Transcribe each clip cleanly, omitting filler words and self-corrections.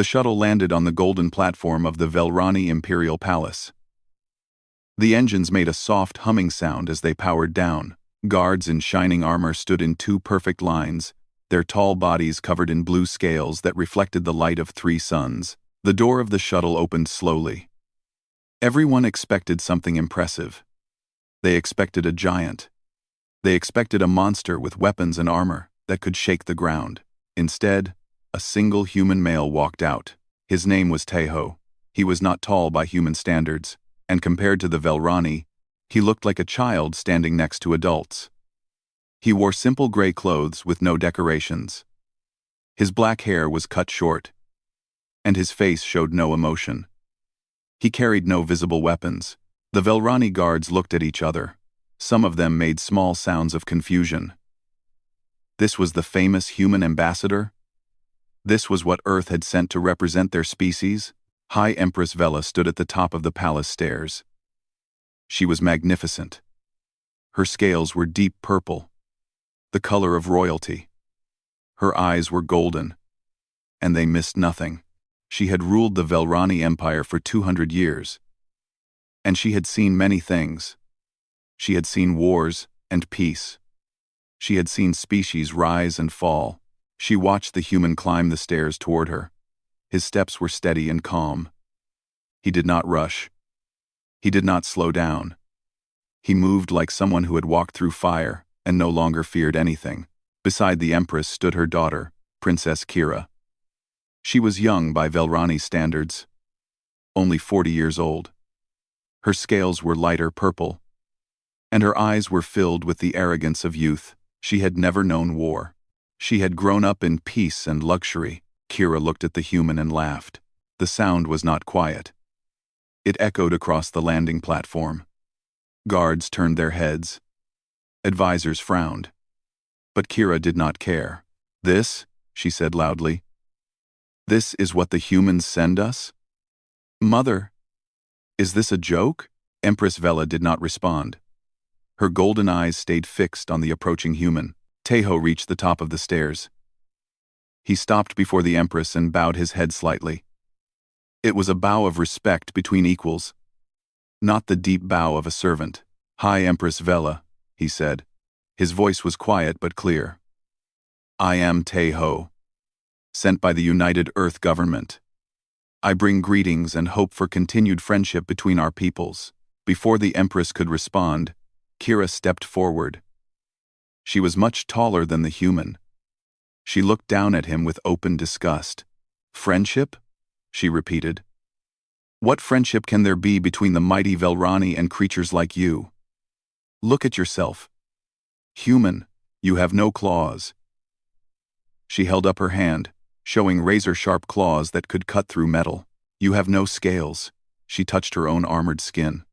The shuttle landed on the golden platform of the Velrani Imperial Palace. The engines made a soft humming sound as they powered down. Guards in shining armor stood in two perfect lines, their tall bodies covered in blue scales that reflected the light of 3 suns. The door of the shuttle opened slowly. Everyone expected something impressive. They expected a giant. They expected a monster with weapons and armor that could shake the ground. Instead, a single human male walked out. His name was Teho. He was not tall by human standards, and compared to the Velrani, he looked like a child standing next to adults. He wore simple gray clothes with no decorations. His black hair was cut short, and his face showed no emotion. He carried no visible weapons. The Velrani guards looked at each other. Some of them made small sounds of confusion. This was the famous human ambassador? This was what Earth had sent to represent their species? High Empress Vela stood at the top of the palace stairs. She was magnificent. Her scales were deep purple, the color of royalty. Her eyes were golden, and they missed nothing. She had ruled the Velrani Empire for 200 years, and she had seen many things. She had seen wars and peace. She had seen species rise and fall. She watched the human climb the stairs toward her. His steps were steady and calm. He did not rush. He did not slow down. He moved like someone who had walked through fire and no longer feared anything. Beside the Empress stood her daughter, Princess Kira. She was young by Velrani standards, only 40 years old. Her scales were lighter purple, and her eyes were filled with the arrogance of youth. She had never known war. She had grown up in peace and luxury. Kira looked at the human and laughed. The sound was not quiet. It echoed across the landing platform. Guards turned their heads. Advisors frowned. But Kira did not care. "This," she said loudly, "this is what the humans send us? Mother, is this a joke?" Empress Vela did not respond. Her golden eyes stayed fixed on the approaching human. Teho reached the top of the stairs. He stopped before the Empress and bowed his head slightly. It was a bow of respect between equals, not the deep bow of a servant. "High Empress Vela," he said. His voice was quiet but clear. "I am Teho, sent by the United Earth Government. I bring greetings and hope for continued friendship between our peoples." Before the Empress could respond, Kira stepped forward. She was much taller than the human. She looked down at him with open disgust. "Friendship?" she repeated. "What friendship can there be between the mighty Velrani and creatures like you? Look at yourself. Human, you have no claws." She held up her hand, showing razor-sharp claws that could cut through metal. "You have no scales." She touched her own armored skin.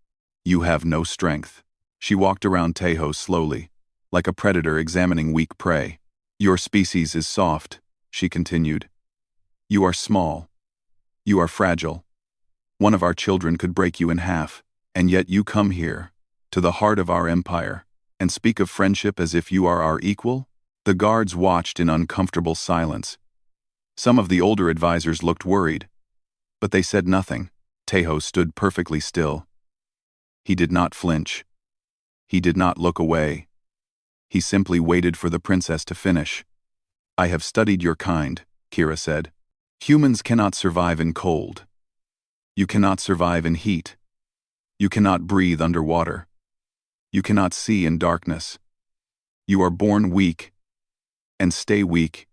"You have no strength." She walked around Teho slowly, like a predator examining weak prey. "Your species is soft," she continued. "You are small. You are fragile. One of our children could break you in half, and yet you come here, to the heart of our empire, and speak of friendship as if you are our equal?" The guards watched in uncomfortable silence. Some of the older advisors looked worried, but they said nothing. Teho stood perfectly still. He did not flinch. He did not look away. He simply waited for the princess to finish. "I have studied your kind," Kira said. "Humans cannot survive in cold. You cannot survive in heat. You cannot breathe underwater. You cannot see in darkness. You are born weak, and stay weak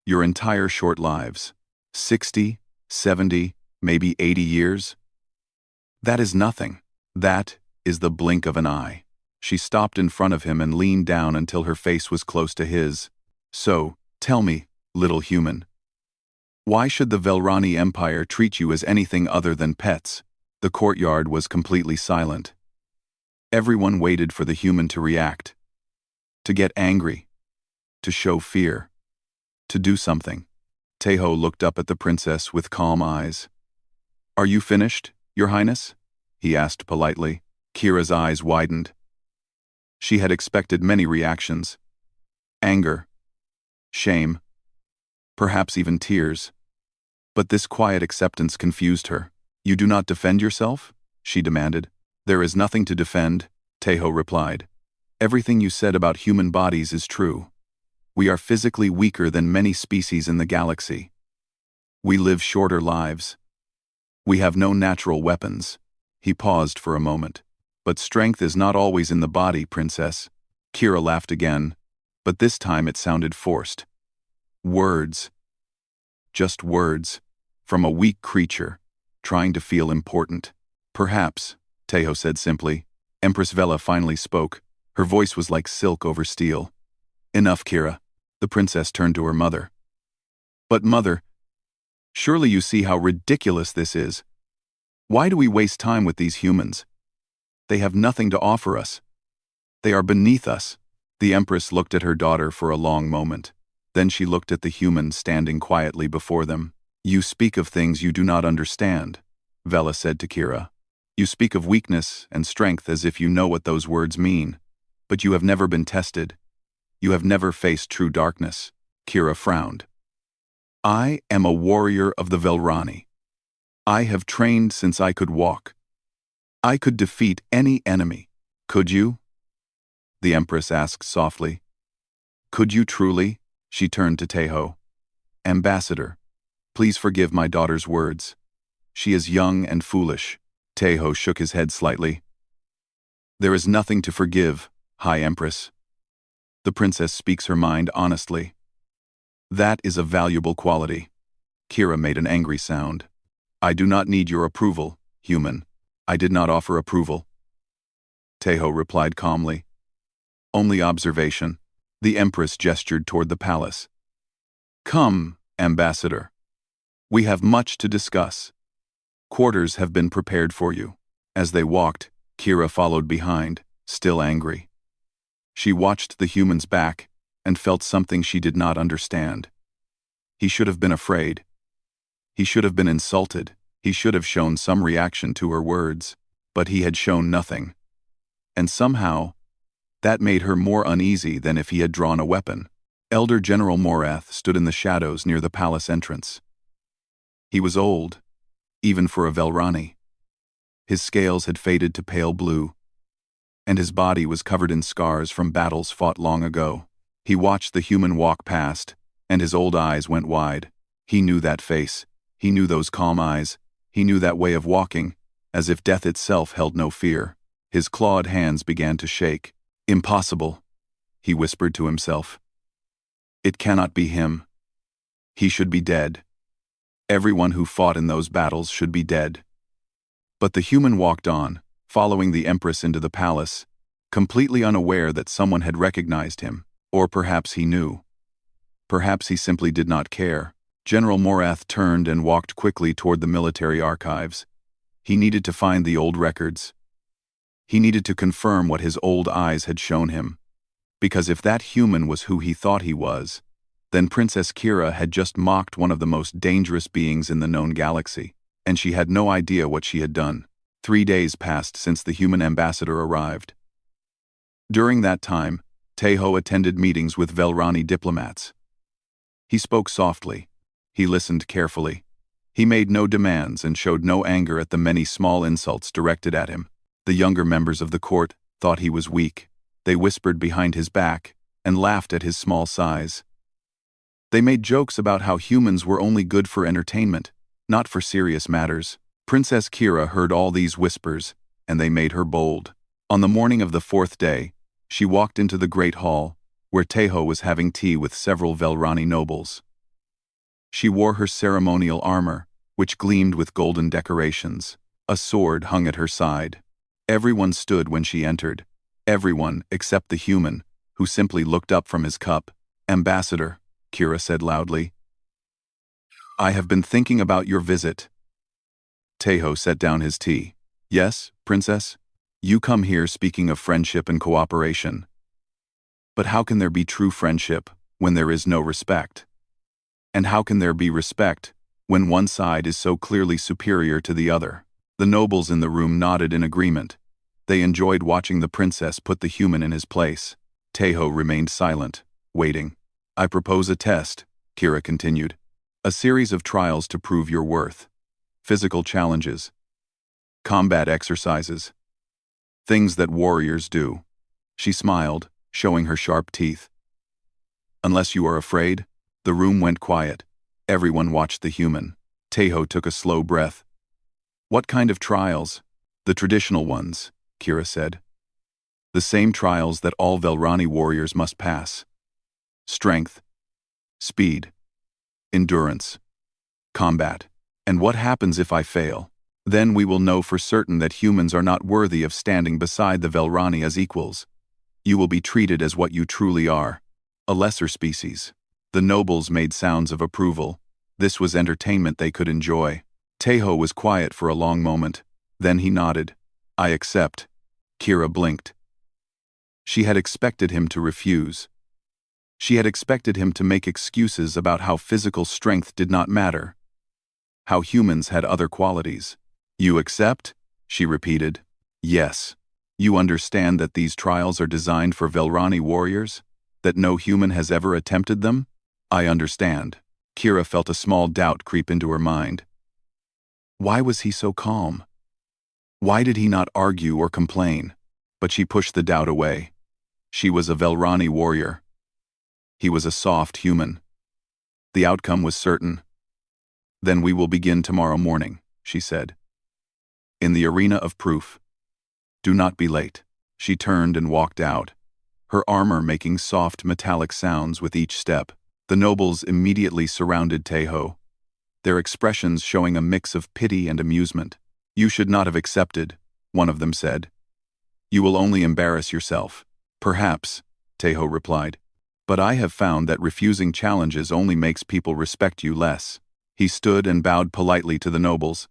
your entire short lives. 60, 70, maybe 80 years. That is nothing. That is the blink of an eye." She stopped in front of him and leaned down until her face was close to his. "So, tell me, little human, why should the Velrani Empire treat you as anything other than pets?" The courtyard was completely silent. Everyone waited for the human to react, to get angry, to show fear, to do something. Teho looked up at the princess with calm eyes. "Are you finished, Your Highness?" he asked politely. Kira's eyes widened. She had expected many reactions. Anger, shame, perhaps even tears. But this quiet acceptance confused her. "You do not defend yourself?" she demanded. "There is nothing to defend," Tejo replied. "Everything you said about human bodies is true. We are physically weaker than many species in the galaxy. We live shorter lives. We have no natural weapons." He paused for a moment. "But strength is not always in the body, Princess." Kira laughed again, but this time it sounded forced. Words. Just words. From a weak creature, trying to feel important. "Perhaps," Tejo said simply. Empress Vela finally spoke. Her voice was like silk over steel. "Enough, Kira." The princess turned to her mother. "But mother, surely you see how ridiculous this is. Why do we waste time with these humans? They have nothing to offer us. They are beneath us." The Empress looked at her daughter for a long moment. Then she looked at the human standing quietly before them. "You speak of things you do not understand," Vela said to Kira. "You speak of weakness and strength as if you know what those words mean. But you have never been tested. You have never faced true darkness." Kira frowned. "I am a warrior of the Velrani. I have trained since I could walk. I could defeat any enemy. Could you?" the Empress asked softly. "Could you truly?" She turned to Tejo. "Ambassador, please forgive my daughter's words. She is young and foolish." Tejo shook his head slightly. "There is nothing to forgive, High Empress. The princess speaks her mind honestly. That is a valuable quality." Kira made an angry sound. "I do not need your approval, human. I did not offer approval." Tejo replied calmly. "Only observation." The Empress gestured toward the palace. "Come, Ambassador. We have much to discuss. Quarters have been prepared for you." As they walked, Kira followed behind, still angry. She watched the human's back and felt something she did not understand. He should have been afraid. He should have been insulted. He should have shown some reaction to her words, but he had shown nothing. And somehow, that made her more uneasy than if he had drawn a weapon. Elder General Morath stood in the shadows near the palace entrance. He was old, even for a Velrani. His scales had faded to pale blue, and his body was covered in scars from battles fought long ago. He watched the human walk past, and his old eyes went wide. He knew that face. He knew those calm eyes. He knew that way of walking, as if death itself held no fear. His clawed hands began to shake. "Impossible," he whispered to himself. "It cannot be him. He should be dead. Everyone who fought in those battles should be dead." But the human walked on, following the Empress into the palace, completely unaware that someone had recognized him, or perhaps he knew. Perhaps he simply did not care. General Morath turned and walked quickly toward the military archives. He needed to find the old records. He needed to confirm what his old eyes had shown him. Because if that human was who he thought he was, then Princess Kira had just mocked one of the most dangerous beings in the known galaxy, and she had no idea what she had done. 3 days passed since the human ambassador arrived. During that time, Tejo attended meetings with Velrani diplomats. He spoke softly. He listened carefully. He made no demands and showed no anger at the many small insults directed at him. The younger members of the court thought he was weak. They whispered behind his back and laughed at his small size. They made jokes about how humans were only good for entertainment, not for serious matters. Princess Kira heard all these whispers, and they made her bold. On the morning of the 4th day, she walked into the great hall, where Tejo was having tea with several Velrani nobles. She wore her ceremonial armor, which gleamed with golden decorations. A sword hung at her side. Everyone stood when she entered. Everyone except the human, who simply looked up from his cup. "Ambassador," Kira said loudly, "I have been thinking about your visit." Tejo set down his tea. "Yes, Princess? You come here speaking of friendship and cooperation. But how can there be true friendship when there is no respect? And how can there be respect when one side is so clearly superior to the other?" The nobles in the room nodded in agreement. They enjoyed watching the princess put the human in his place. Tejo remained silent, waiting. "I propose a test," Kira continued. A series of trials to prove your worth. Physical challenges. Combat exercises. Things that warriors do. She smiled, showing her sharp teeth. Unless you are afraid. The room went quiet. Everyone watched the human. Tejo took a slow breath. What kind of trials? The traditional ones, Kira said. The same trials that all Velrani warriors must pass. Strength. Speed. Endurance. Combat. And what happens if I fail? Then we will know for certain that humans are not worthy of standing beside the Velrani as equals. You will be treated as what you truly are. A lesser species. The nobles made sounds of approval. This was entertainment they could enjoy. Tejo was quiet for a long moment. Then he nodded. I accept. Kira blinked. She had expected him to refuse. She had expected him to make excuses about how physical strength did not matter. How humans had other qualities. You accept? She repeated. Yes. You understand that these trials are designed for Velrani warriors? That no human has ever attempted them? I understand. Kira felt a small doubt creep into her mind. Why was he so calm? Why did he not argue or complain? But she pushed the doubt away. She was a Velrani warrior. He was a soft human. The outcome was certain. Then we will begin tomorrow morning, she said. In the arena of proof. Do not be late. She turned and walked out, her armor making soft metallic sounds with each step. The nobles immediately surrounded Tejo, their expressions showing a mix of pity and amusement. You should not have accepted, one of them said. You will only embarrass yourself. Perhaps, Tejo replied. But I have found that refusing challenges only makes people respect you less. He stood and bowed politely to the nobles.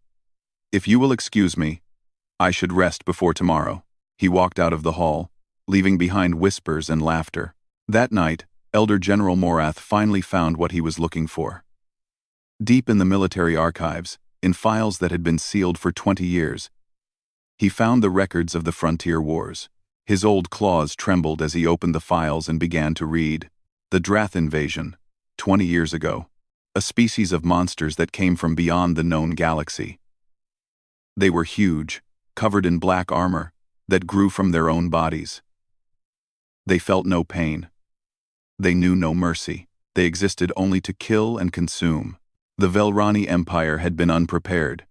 If you will excuse me, I should rest before tomorrow. He walked out of the hall, leaving behind whispers and laughter. That night, Elder General Morath finally found what he was looking for. Deep in the military archives, in files that had been sealed for 20 years, he found the records of the frontier wars. His old claws trembled as he opened the files and began to read. The Drath invasion, 20 years ago. A species of monsters that came from beyond the known galaxy. They were huge, covered in black armor, that grew from their own bodies. They felt no pain. They knew no mercy. They existed only to kill and consume. The Velrani Empire had been unprepared.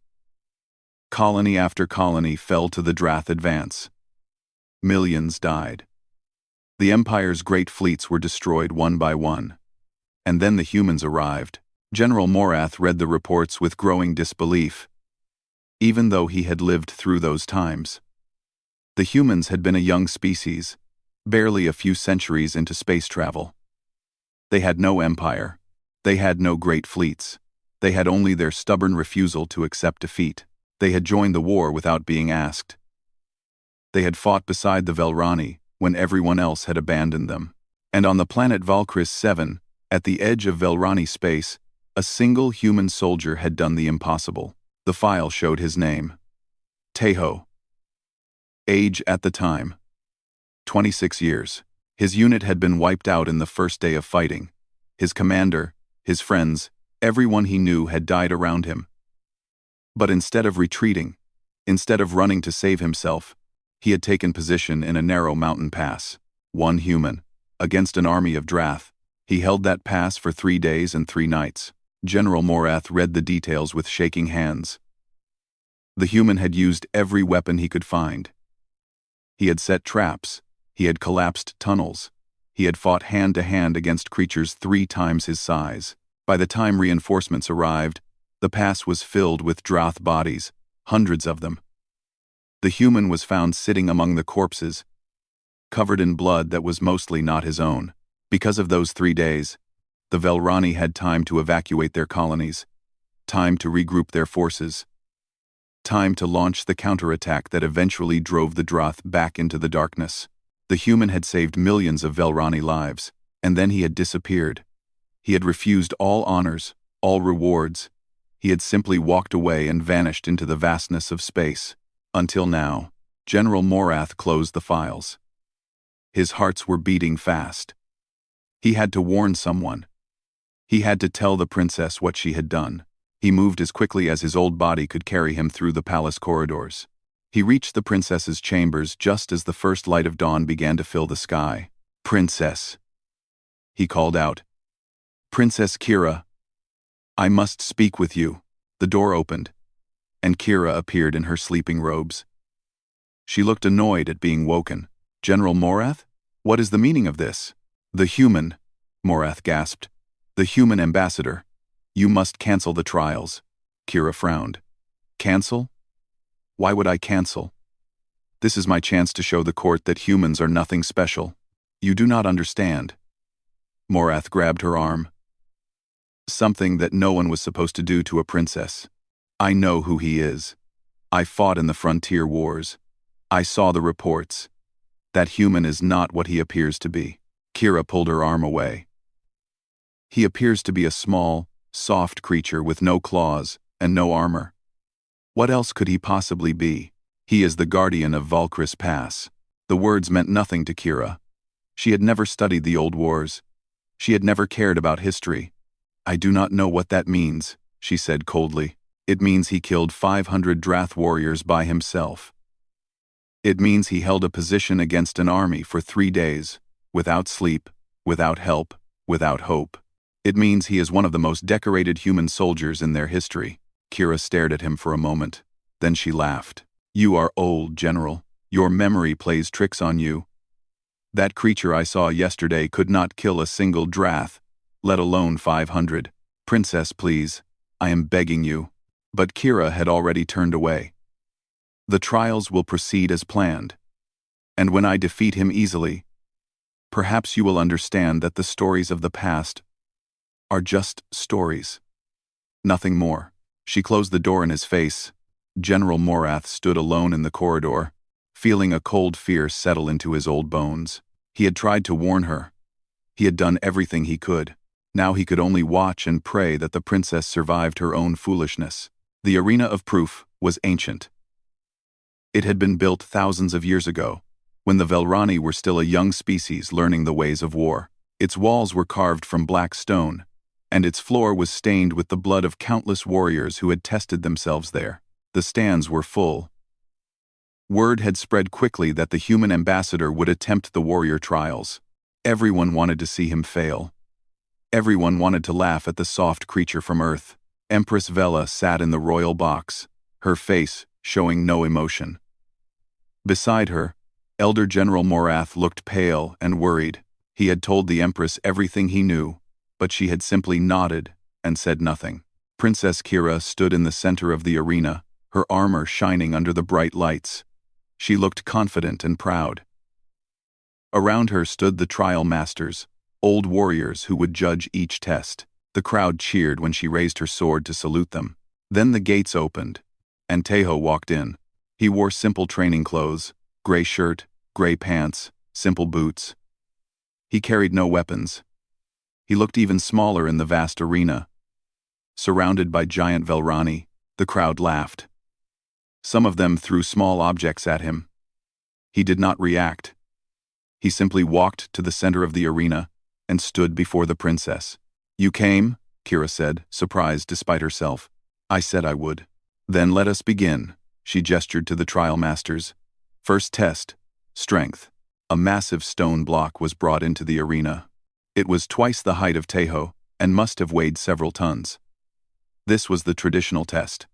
Colony after colony fell to the Drath advance. Millions died. The Empire's great fleets were destroyed one by one. And then the humans arrived. General Morath read the reports with growing disbelief, even though he had lived through those times. The humans had been a young species, barely a few centuries into space travel. They had no empire. They had no great fleets. They had only their stubborn refusal to accept defeat. They had joined the war without being asked. They had fought beside the Velrani when everyone else had abandoned them. And on the planet Valkyris 7, at the edge of Velrani space, a single human soldier had done the impossible. The file showed his name. Tejo. Age at the time. 26 years. His unit had been wiped out in the first day of fighting. His commander, his friends, everyone he knew had died around him. But instead of retreating, instead of running to save himself, he had taken position in a narrow mountain pass. One human, against an army of Drath. He held that pass for 3 days and 3 nights. General Morath read the details with shaking hands. The human had used every weapon he could find. He had set traps. He had collapsed tunnels. He had fought hand-to-hand against creatures 3 times his size. By the time reinforcements arrived, the pass was filled with Drath bodies, hundreds of them. The human was found sitting among the corpses, covered in blood that was mostly not his own. Because of those 3 days, the Velrani had time to evacuate their colonies, time to regroup their forces, time to launch the counterattack that eventually drove the Drath back into the darkness. The human had saved millions of Velrani lives, and then he had disappeared. He had refused all honors, all rewards. He had simply walked away and vanished into the vastness of space. Until now, General Morath closed the files. His hearts were beating fast. He had to warn someone. He had to tell the princess what she had done. He moved as quickly as his old body could carry him through the palace corridors. He reached the princess's chambers just as the first light of dawn began to fill the sky. "Princess," he called out. "Princess Kira, I must speak with you." The door opened, and Kira appeared in her sleeping robes. She looked annoyed at being woken. "General Morath? What is the meaning of this?" "The human," Morath gasped. "The human ambassador. You must cancel the trials." Kira frowned. "Cancel? Why would I cancel? This is my chance to show the court that humans are nothing special. You do not understand." Morath grabbed her arm. "Something that no one was supposed to do to a princess. I know who he is. I fought in the frontier wars. I saw the reports. That human is not what he appears to be." Kira pulled her arm away. "He appears to be a small, soft creature with no claws and no armor. What else could he possibly be? He is the guardian of Valkyris Pass." The words meant nothing to Kira. She had never studied the old wars. She had never cared about history. "I do not know what that means," she said coldly. "It means he killed 500 Drath warriors by himself. It means he held a position against an army for 3 days, without sleep, without help, without hope. It means he is one of the most decorated human soldiers in their history." Kira stared at him for a moment. Then she laughed. "You are old, General. Your memory plays tricks on you. That creature I saw yesterday could not kill a single Drath, let alone 500. Princess, please. I am begging you." But Kira had already turned away. "The trials will proceed as planned. And when I defeat him easily, perhaps you will understand that the stories of the past are just stories. Nothing more." She closed the door in his face. General Morath stood alone in the corridor, feeling a cold fear settle into his old bones. He had tried to warn her. He had done everything he could. Now he could only watch and pray that the princess survived her own foolishness. The arena of proof was ancient. It had been built thousands of years ago, when the Velrani were still a young species learning the ways of war. Its walls were carved from black stone, and its floor was stained with the blood of countless warriors who had tested themselves there. The stands were full. Word had spread quickly that the human ambassador would attempt the warrior trials. Everyone wanted to see him fail. Everyone wanted to laugh at the soft creature from Earth. Empress Vela sat in the royal box, her face showing no emotion. Beside her, Elder General Morath looked pale and worried. He had told the Empress everything he knew, but she had simply nodded and said nothing. Princess Kira stood in the center of the arena, her armor shining under the bright lights. She looked confident and proud. Around her stood the trial masters, old warriors who would judge each test. The crowd cheered when she raised her sword to salute them. Then the gates opened, and Tejo walked in. He wore simple training clothes, gray shirt, gray pants, simple boots. He carried no weapons. He looked even smaller in the vast arena. Surrounded by giant Velrani, the crowd laughed. Some of them threw small objects at him. He did not react. He simply walked to the center of the arena and stood before the princess. "You came?" Kira said, surprised despite herself. "I said I would." "Then let us begin." She gestured to the trial masters. First test, strength. A massive stone block was brought into the arena. It was twice the height of Tejo and must have weighed several tons. This was the traditional test.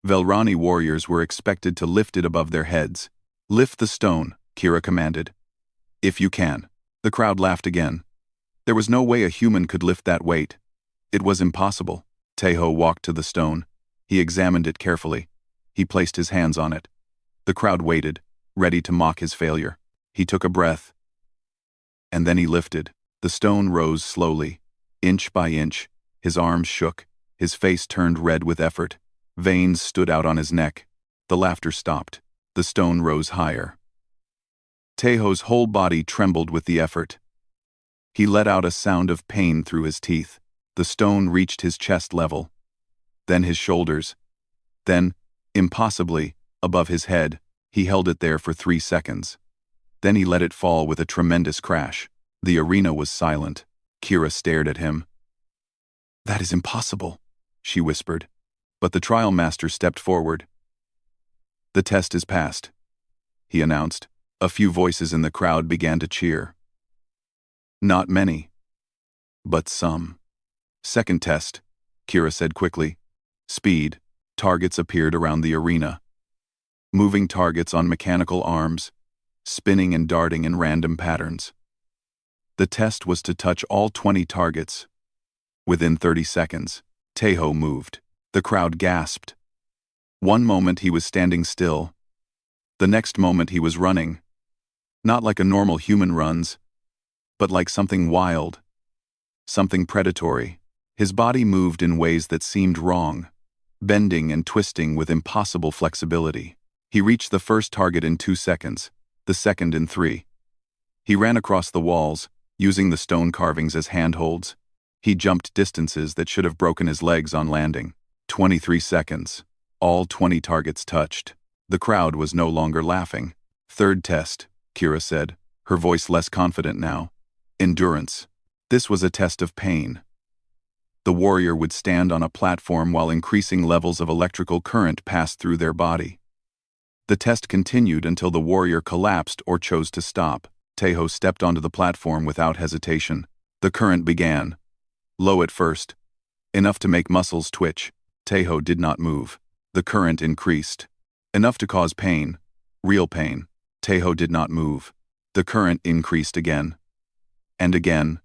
Velrani warriors were expected to lift it above their heads. "Lift the stone," Kira commanded. "If you can." The crowd laughed again. There was no way a human could lift that weight. It was impossible. Tejo walked to the stone. He examined it carefully. He placed his hands on it. The crowd waited, ready to mock his failure. He took a breath. And then he lifted. The stone rose slowly, inch by inch. His arms shook. His face turned red with effort. Veins stood out on his neck. The laughter stopped. The stone rose higher. Tejo's whole body trembled with the effort. He let out a sound of pain through his teeth. The stone reached his chest level. Then his shoulders. Then, impossibly, above his head. He held it there for 3 seconds. Then he let it fall with a tremendous crash. The arena was silent. Kira stared at him. "That is impossible," she whispered. But the trial master stepped forward. "The test is passed," he announced. A few voices in the crowd began to cheer. "Not many, but some." "Second test," Kira said quickly. "Speed." Targets appeared around the arena. Moving targets on mechanical arms, spinning and darting in random patterns. The test was to touch all 20 targets. Within 30 seconds, Tejo moved. The crowd gasped. One moment he was standing still. The next moment he was running. Not like a normal human runs, but like something wild. Something predatory. His body moved in ways that seemed wrong, bending and twisting with impossible flexibility. He reached the first target in 2 seconds, the second in 3. He ran across the walls, using the stone carvings as handholds. He jumped distances that should have broken his legs on landing. 23 seconds. All 20 targets touched. The crowd was no longer laughing. "Third test," Kira said, her voice less confident now. "Endurance." This was a test of pain. The warrior would stand on a platform while increasing levels of electrical current passed through their body. The test continued until the warrior collapsed or chose to stop. Tejo stepped onto the platform without hesitation. The current began. Low at first. Enough to make muscles twitch. Tejo did not move. The current increased. Enough to cause pain. Real pain. Tejo did not move. The current increased again. And again.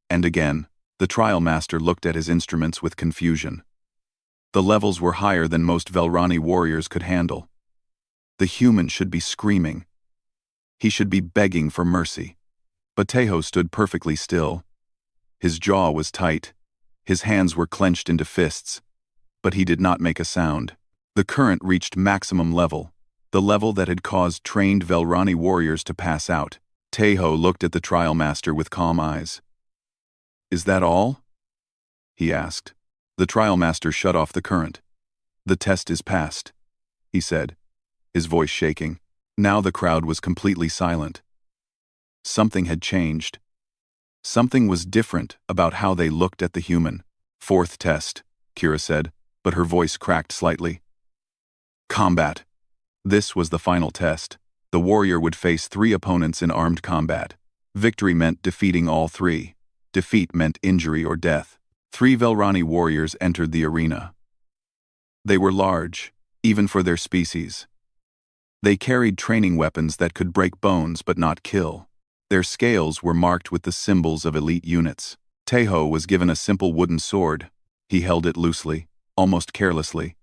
And again. The trial master looked at his instruments with confusion. The levels were higher than most Velrani warriors could handle. The human should be screaming. He should be begging for mercy. But Tejo stood perfectly still. His jaw was tight. His hands were clenched into fists. But he did not make a sound. The current reached maximum level, the level that had caused trained Velrani warriors to pass out. Tejo looked at the trial master with calm eyes. "Is that all?" he asked. The trial master shut off the current. "The test is passed," he said, his voice shaking. Now the crowd was completely silent. Something had changed. Something was different about how they looked at the human. "Fourth test," Kira said, but her voice cracked slightly. "Combat." This was the final test. The warrior would face 3 opponents in armed combat. Victory meant defeating all 3. Defeat meant injury or death. 3 Velrani warriors entered the arena. They were large, even for their species. They carried training weapons that could break bones but not kill. Their scales were marked with the symbols of elite units. Tejo was given a simple wooden sword. He held it loosely, almost carelessly.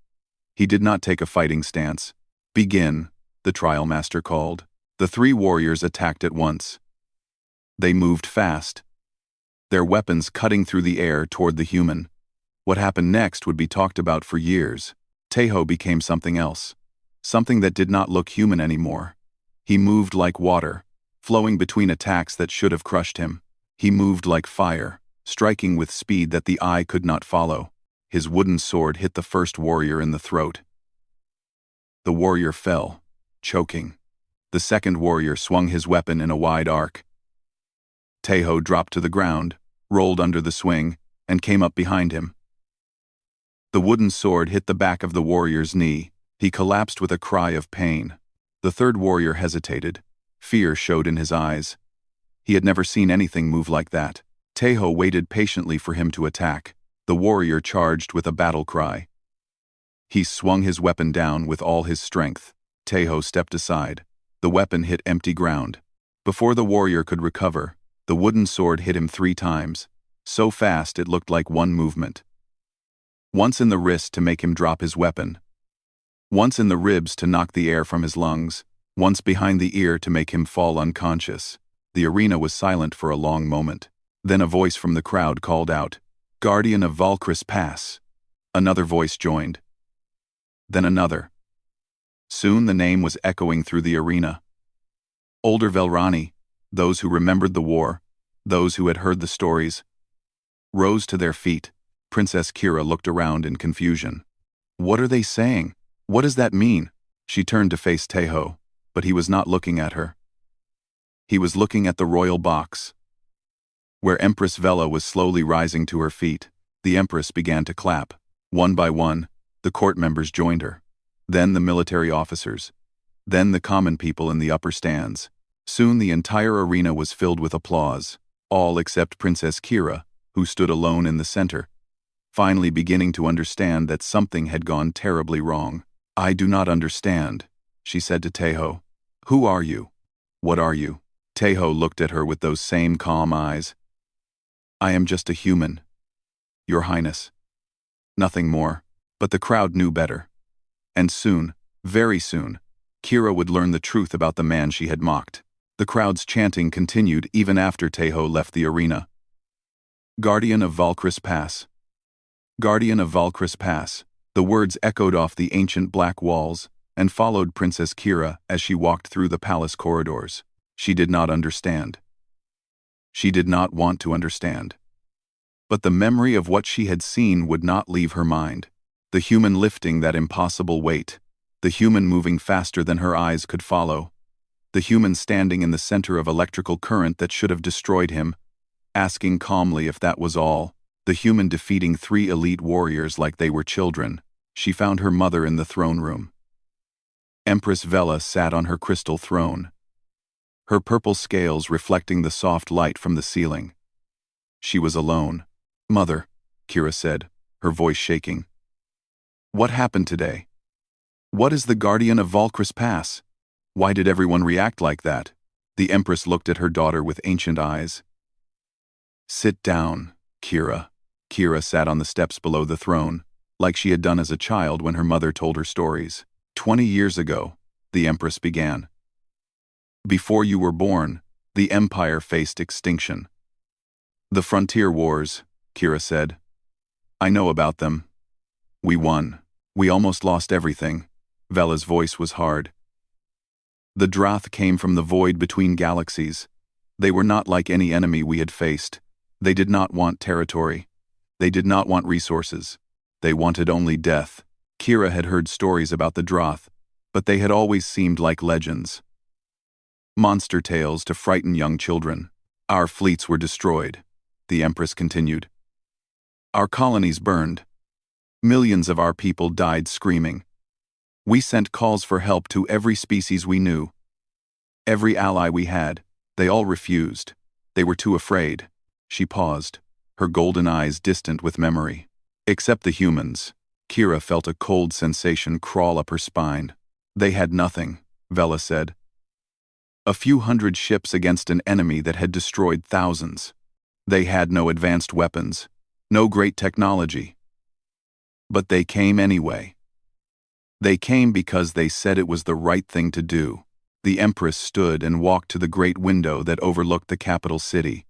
He did not take a fighting stance. "Begin," the trial master called. The 3 warriors attacked at once. They moved fast, their weapons cutting through the air toward the human. What happened next would be talked about for years. Tejo became something else. Something that did not look human anymore. He moved like water, flowing between attacks that should have crushed him. He moved like fire, striking with speed that the eye could not follow. His wooden sword hit the first warrior in the throat. The warrior fell, choking. The second warrior swung his weapon in a wide arc. Tejo dropped to the ground, rolled under the swing, and came up behind him. The wooden sword hit the back of the warrior's knee. He collapsed with a cry of pain. The third warrior hesitated. Fear showed in his eyes. He had never seen anything move like that. Tejo waited patiently for him to attack. The warrior charged with a battle cry. He swung his weapon down with all his strength. Tejo stepped aside. The weapon hit empty ground. Before the warrior could recover, the wooden sword hit him 3 times, so fast it looked like one movement. Once in the wrist to make him drop his weapon. Once in the ribs to knock the air from his lungs. Once behind the ear to make him fall unconscious. The arena was silent for a long moment. Then a voice from the crowd called out, "Guardian of Valkyris Pass." Another voice joined. Then another. Soon the name was echoing through the arena. Older Velrani, those who remembered the war, those who had heard the stories, rose to their feet. Princess Kira looked around in confusion. "What are they saying? What does that mean?" She turned to face Tejo, but he was not looking at her. He was looking at the royal box, where Empress Vela was slowly rising to her feet. The Empress began to clap. One by one, the court members joined her. Then the military officers. Then the common people in the upper stands. Soon the entire arena was filled with applause, all except Princess Kira, who stood alone in the center, finally beginning to understand that something had gone terribly wrong. "I do not understand," she said to Taeho. "Who are you? What are you?" Taeho looked at her with those same calm eyes. "I am just a human, Your Highness. Nothing more." But the crowd knew better. And soon, very soon, Kira would learn the truth about the man she had mocked. The crowd's chanting continued even after Taeho left the arena. "Guardian of Valkyris Pass. Guardian of Valkyris Pass." The words echoed off the ancient black walls and followed Princess Kira as she walked through the palace corridors. She did not understand. She did not want to understand. But the memory of what she had seen would not leave her mind. The human lifting that impossible weight. The human moving faster than her eyes could follow. The human standing in the center of electrical current that should have destroyed him, asking calmly if that was all. The human defeating 3 elite warriors like they were children. She found her mother in the throne room. Empress Vela sat on her crystal throne, her purple scales reflecting the soft light from the ceiling. She was alone. "Mother," Kira said, her voice shaking. "What happened today? What is the Guardian of Valkyris Pass? Why did everyone react like that?" The Empress looked at her daughter with ancient eyes. "Sit down, Kira." Kira sat on the steps below the throne, like she had done as a child when her mother told her stories. 20 years ago, the Empress began. "Before you were born, the Empire faced extinction. The Frontier Wars," Kira said. "I know about them. We won. We almost lost everything." Vela's voice was hard. "The Droth came from the void between galaxies. They were not like any enemy we had faced. They did not want territory. They did not want resources. They wanted only death." Kira had heard stories about the Droth, but they had always seemed like legends. Monster tales to frighten young children. "Our fleets were destroyed," the Empress continued. "Our colonies burned. Millions of our people died screaming. We sent calls for help to every species we knew. Every ally we had, they all refused. They were too afraid." She paused, her golden eyes distant with memory. "Except the humans." Kira felt a cold sensation crawl up her spine. "They had nothing," Vela said. "A few hundred ships against an enemy that had destroyed thousands. They had no advanced weapons, no great technology. But they came anyway. They came because they said it was the right thing to do." The Empress stood and walked to the great window that overlooked the capital city.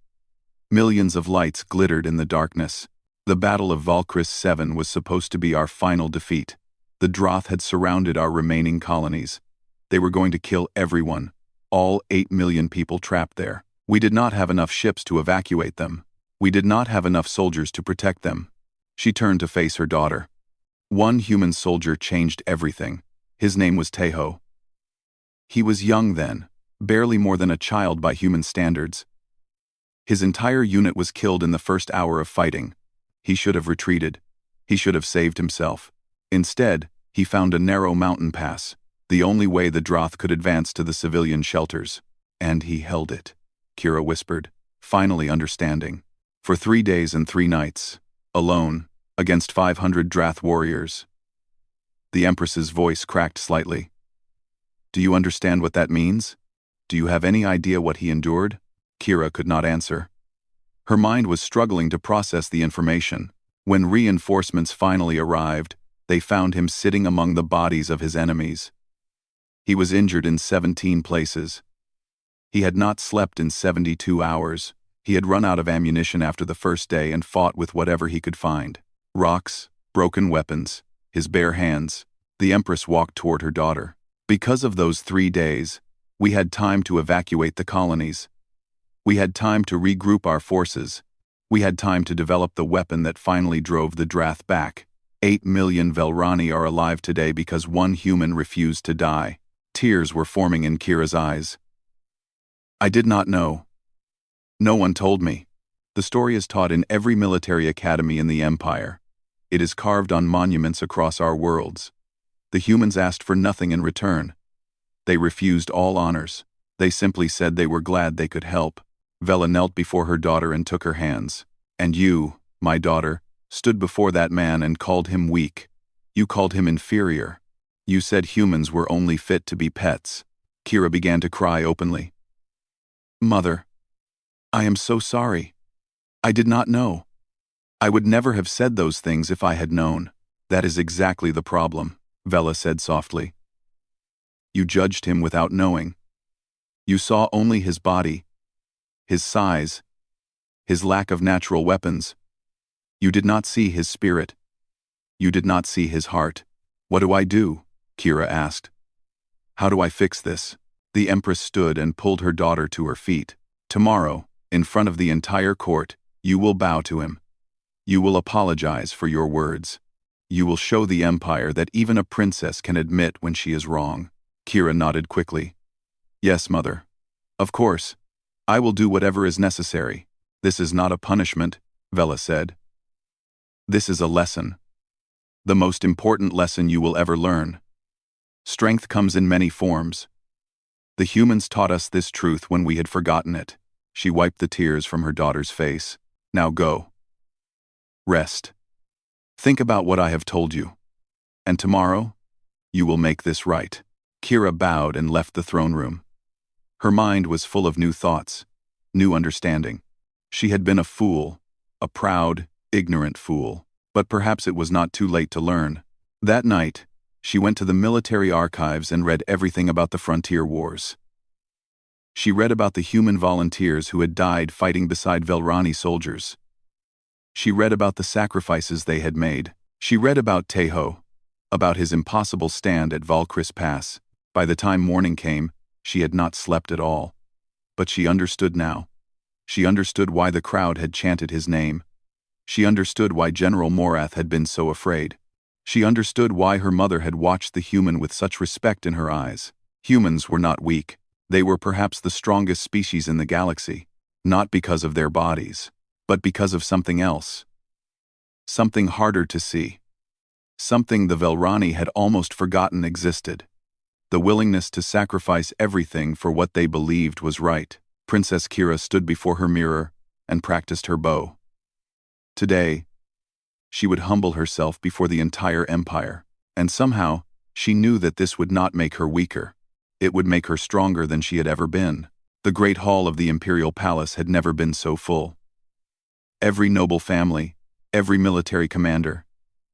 Millions of lights glittered in the darkness. The Battle of Valkyris 7 was supposed to be our final defeat. The Droth had surrounded our remaining colonies. They were going to kill everyone, all 8 million people trapped there. We did not have enough ships to evacuate them. We did not have enough soldiers to protect them. She turned to face her daughter. One human soldier changed everything. His name was Taeho. He was young then, barely more than a child by human standards. His entire unit was killed in the first hour of fighting. He should have retreated. He should have saved himself. Instead, he found a narrow mountain pass, the only way the Droth could advance to the civilian shelters. And he held it, Kira whispered, finally understanding. For 3 days and 3 nights, alone, against 500 Droth warriors. The Empress's voice cracked slightly. "Do you understand what that means? Do you have any idea what he endured?" Kira could not answer. Her mind was struggling to process the information. When reinforcements finally arrived, they found him sitting among the bodies of his enemies. He was injured in 17 places. He had not slept in 72 hours. He had run out of ammunition after the first day and fought with whatever he could find. Rocks, broken weapons, his bare hands. The Empress walked toward her daughter. "Because of those 3 days, we had time to evacuate the colonies. We had time to regroup our forces. We had time to develop the weapon that finally drove the Droth back. 8 million Velrani are alive today because one human refused to die." Tears were forming in Kira's eyes. "I did not know. No one told me. The story is taught in every military academy in the Empire. It is carved on monuments across our worlds. The humans asked for nothing in return. They refused all honors. They simply said they were glad they could help. Vela knelt before her daughter and took her hands. And you, my daughter, stood before that man and called him weak. You called him inferior. You said humans were only fit to be pets. Kira began to cry openly. Mother, I am so sorry. I did not know. I would never have said those things if I had known. That is exactly the problem, Vela said softly. You judged him without knowing. You saw only his body, his size, his lack of natural weapons. You did not see his spirit. You did not see his heart. What do I do? Kira asked. How do I fix this? The Empress stood and pulled her daughter to her feet. Tomorrow, in front of the entire court, you will bow to him. You will apologize for your words. You will show the Empire that even a princess can admit when she is wrong. Kira nodded quickly. Yes, Mother. Of course. I will do whatever is necessary. This is not a punishment, Vela said. This is a lesson. The most important lesson you will ever learn. Strength comes in many forms. The humans taught us this truth when we had forgotten it. She wiped the tears from her daughter's face. Now go. Rest. Think about what I have told you. And tomorrow, you will make this right. Kira bowed and left the throne room. Her mind was full of new thoughts, new understanding. She had been a fool, a proud, ignorant fool, but perhaps it was not too late to learn. That night, she went to the military archives and read everything about the frontier wars. She read about the human volunteers who had died fighting beside Velrani soldiers. She read about the sacrifices they had made. She read about Tejo, about his impossible stand at Valkyris Pass. By the time morning came, she had not slept at all. But she understood now. She understood why the crowd had chanted his name. She understood why General Morath had been so afraid. She understood why her mother had watched the human with such respect in her eyes. Humans were not weak. They were perhaps the strongest species in the galaxy, not because of their bodies, but because of something else. Something harder to see. Something the Velrani had almost forgotten existed. The willingness to sacrifice everything for what they believed was right. Princess Kira stood before her mirror and practiced her bow. Today, she would humble herself before the entire empire, and somehow, she knew that this would not make her weaker. It would make her stronger than she had ever been. The great hall of the imperial palace had never been so full. Every noble family, every military commander,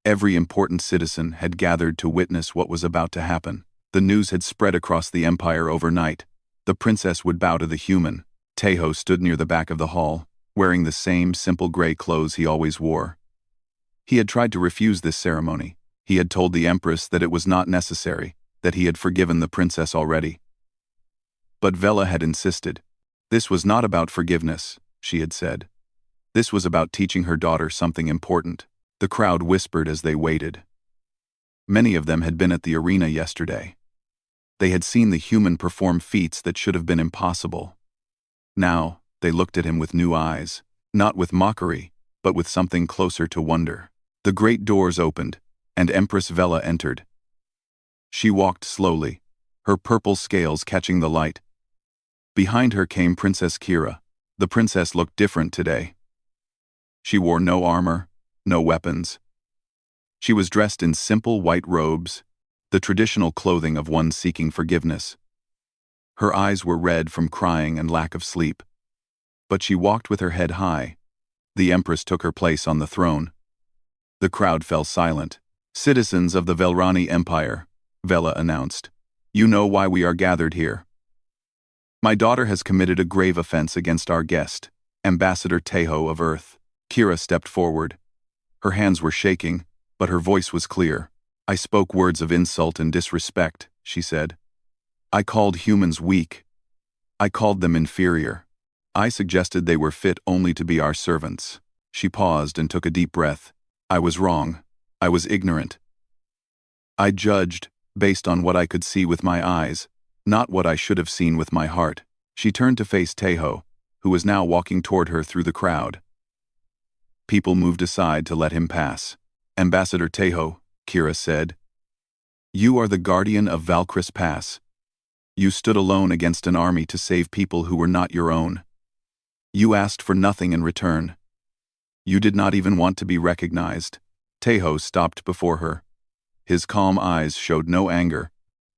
every important citizen had gathered to witness what was about to happen. The news had spread across the empire overnight. The princess would bow to the human. Tejo stood near the back of the hall, wearing the same simple gray clothes he always wore. He had tried to refuse this ceremony. He had told the Empress that it was not necessary, that he had forgiven the princess already. But Vela had insisted. This was not about forgiveness, she had said. This was about teaching her daughter something important. The crowd whispered as they waited. Many of them had been at the arena yesterday. They had seen the human perform feats that should have been impossible. Now, they looked at him with new eyes, not with mockery, but with something closer to wonder. The great doors opened, and Empress Vela entered. She walked slowly, her purple scales catching the light. Behind her came Princess Kira. The princess looked different today. She wore no armor, no weapons. She was dressed in simple white robes, the traditional clothing of one seeking forgiveness. Her eyes were red from crying and lack of sleep. But she walked with her head high. The Empress took her place on the throne. The crowd fell silent. Citizens of the Velrani Empire, Vela announced. You know why we are gathered here. My daughter has committed a grave offense against our guest, Ambassador Tejo of Earth. Kira stepped forward. Her hands were shaking, but her voice was clear. I spoke words of insult and disrespect, she said. I called humans weak. I called them inferior. I suggested they were fit only to be our servants. She paused and took a deep breath. I was wrong. I was ignorant. I judged, based on what I could see with my eyes, not what I should have seen with my heart. She turned to face Tejo, who was now walking toward her through the crowd. People moved aside to let him pass. Ambassador Tejo, Kira said, you are the guardian of Valkyris Pass. You stood alone against an army to save people who were not your own. You asked for nothing in return. You did not even want to be recognized. Tejo stopped before her. His calm eyes showed no anger,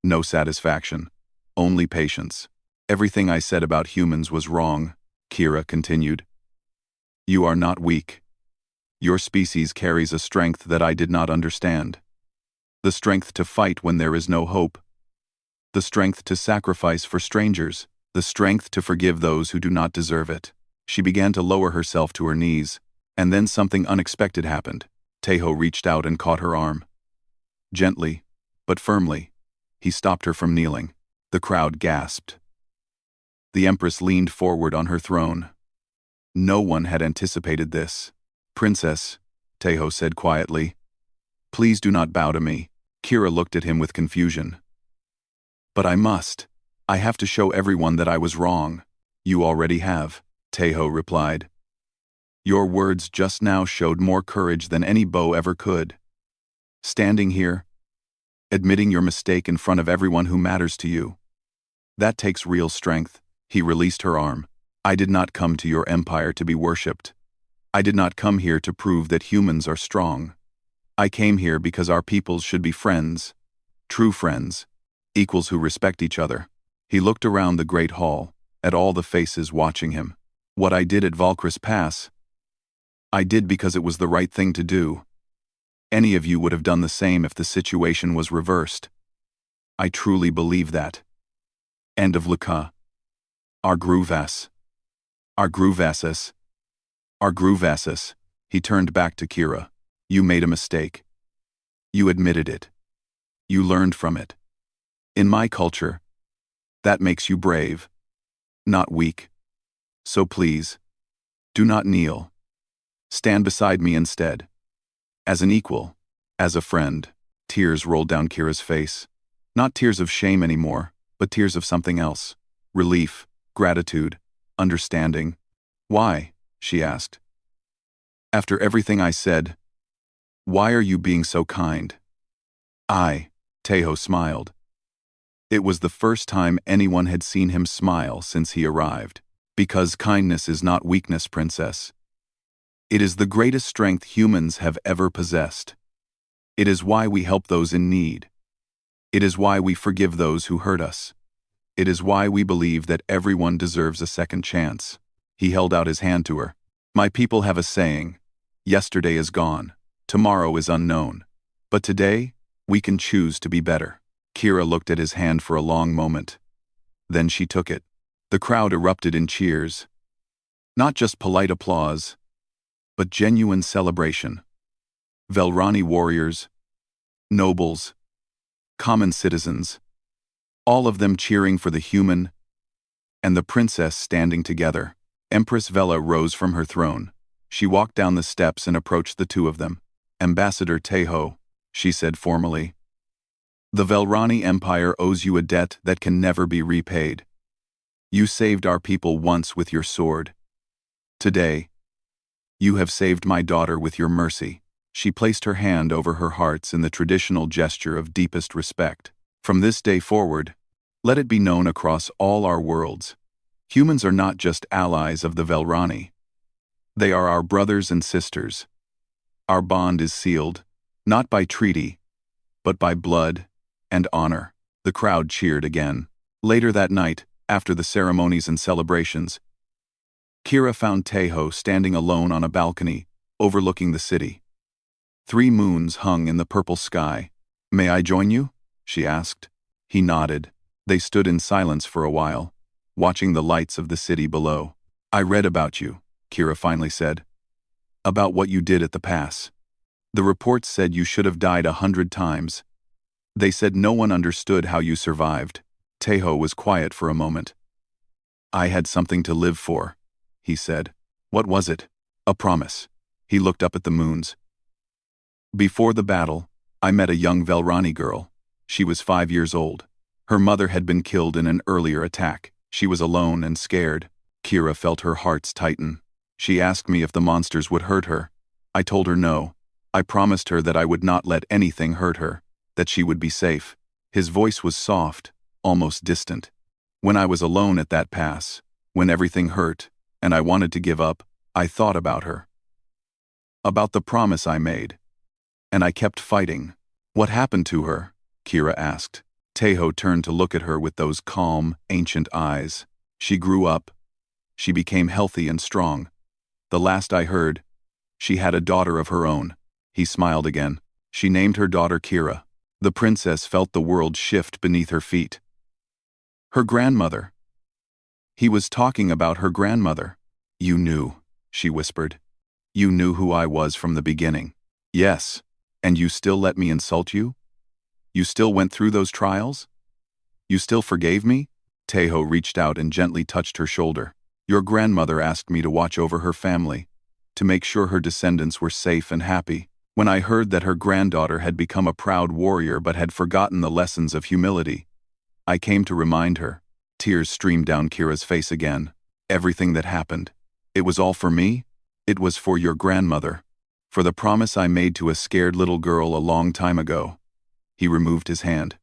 no satisfaction, only patience. Everything I said about humans was wrong, Kira continued. You are not weak. Your species carries a strength that I did not understand. The strength to fight when there is no hope. The strength to sacrifice for strangers. The strength to forgive those who do not deserve it. She began to lower herself to her knees, and then something unexpected happened. Tejo reached out and caught her arm. Gently, but firmly, he stopped her from kneeling. The crowd gasped. The Empress leaned forward on her throne. No one had anticipated this. Princess, Tejo said quietly, please do not bow to me. Kira looked at him with confusion. But I must. I have to show everyone that I was wrong. You already have, Tejo replied. Your words just now showed more courage than any bow ever could. Standing here, admitting your mistake in front of everyone who matters to you. That takes real strength. He released her arm. I did not come to your empire to be worshipped. I did not come here to prove that humans are strong. I came here because our peoples should be friends. True friends. Equals who respect each other. He looked around the great hall, at all the faces watching him. What I did at Valkyris Pass, I did because it was the right thing to do. Any of you would have done the same if the situation was reversed. I truly believe that. End of Luka. Argruvas. Argruvasas. Argruvasas. He turned back to Kira. You made a mistake. You admitted it. You learned from it. In my culture, that makes you brave, not weak. So please, do not kneel. Stand beside me instead. As an equal, as a friend. Tears rolled down Kira's face. Not tears of shame anymore, but tears of something else. Relief, gratitude, understanding. Why? She asked. After everything I said, why are you being so kind? Tejo smiled. It was the first time anyone had seen him smile since he arrived. Because kindness is not weakness, princess. It is the greatest strength humans have ever possessed. It is why we help those in need. It is why we forgive those who hurt us. It is why we believe that everyone deserves a second chance. He held out his hand to her. My people have a saying, yesterday is gone, tomorrow is unknown. But today, we can choose to be better. Kira looked at his hand for a long moment. Then she took it. The crowd erupted in cheers. Not just polite applause, but genuine celebration. Velrani warriors, nobles, common citizens, all of them cheering for the human and the princess standing together. Empress Vela rose from her throne. She walked down the steps and approached the two of them. Ambassador Tejo, she said formally. The Velrani Empire owes you a debt that can never be repaid. You saved our people once with your sword. Today, you have saved my daughter with your mercy. She placed her hand over her hearts in the traditional gesture of deepest respect. From this day forward, let it be known across all our worlds. Humans are not just allies of the Velrani. They are our brothers and sisters. Our bond is sealed, not by treaty, but by blood and honor. The crowd cheered again. Later that night, after the ceremonies and celebrations, Kira found Tejo standing alone on a balcony, overlooking the city. 3 moons hung in the purple sky. May I join you? She asked. He nodded. They stood in silence for a while, watching the lights of the city below. I read about you, Kira finally said. About what you did at the pass. The reports said you should have died 100 times. They said no one understood how you survived. Tejo was quiet for a moment. I had something to live for, he said. What was it? A promise. He looked up at the moons. Before the battle, I met a young Velrani girl. She was 5 years old. Her mother had been killed in an earlier attack. She was alone and scared. Kira felt her hearts tighten. She asked me if the monsters would hurt her. I told her no. I promised her that I would not let anything hurt her, that she would be safe. His voice was soft, almost distant. When I was alone at that pass, when everything hurt, and I wanted to give up, I thought about her. About the promise I made. And I kept fighting. What happened to her? Kira asked. Tejo turned to look at her with those calm, ancient eyes. She grew up. She became healthy and strong. The last I heard, she had a daughter of her own. He smiled again. She named her daughter Kira. The princess felt the world shift beneath her feet. Her grandmother. He was talking about her grandmother. You knew, she whispered. You knew who I was from the beginning. Yes. And you still let me insult you? You still went through those trials? You still forgave me? Tejo reached out and gently touched her shoulder. Your grandmother asked me to watch over her family, to make sure her descendants were safe and happy. When I heard that her granddaughter had become a proud warrior but had forgotten the lessons of humility, I came to remind her. Tears streamed down Kira's face again. Everything that happened. It was all for me? It was for your grandmother. For the promise I made to a scared little girl a long time ago. He removed his hand.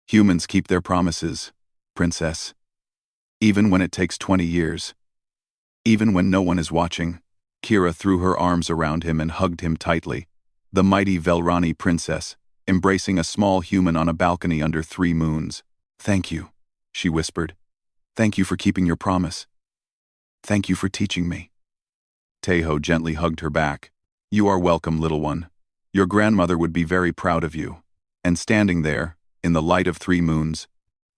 Humans keep their promises, princess. Even when it takes 20 years. Even when no one is watching. Kira threw her arms around him and hugged him tightly. The mighty Velrani princess, embracing a small human on a balcony under 3 moons. Thank you, she whispered. Thank you for keeping your promise. Thank you for teaching me. Tejo gently hugged her back. You are welcome, little one. Your grandmother would be very proud of you. And standing there, in the light of 3 moons,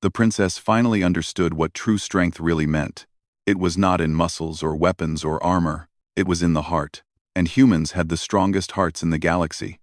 the princess finally understood what true strength really meant. It was not in muscles or weapons or armor. It was in the heart. And humans had the strongest hearts in the galaxy.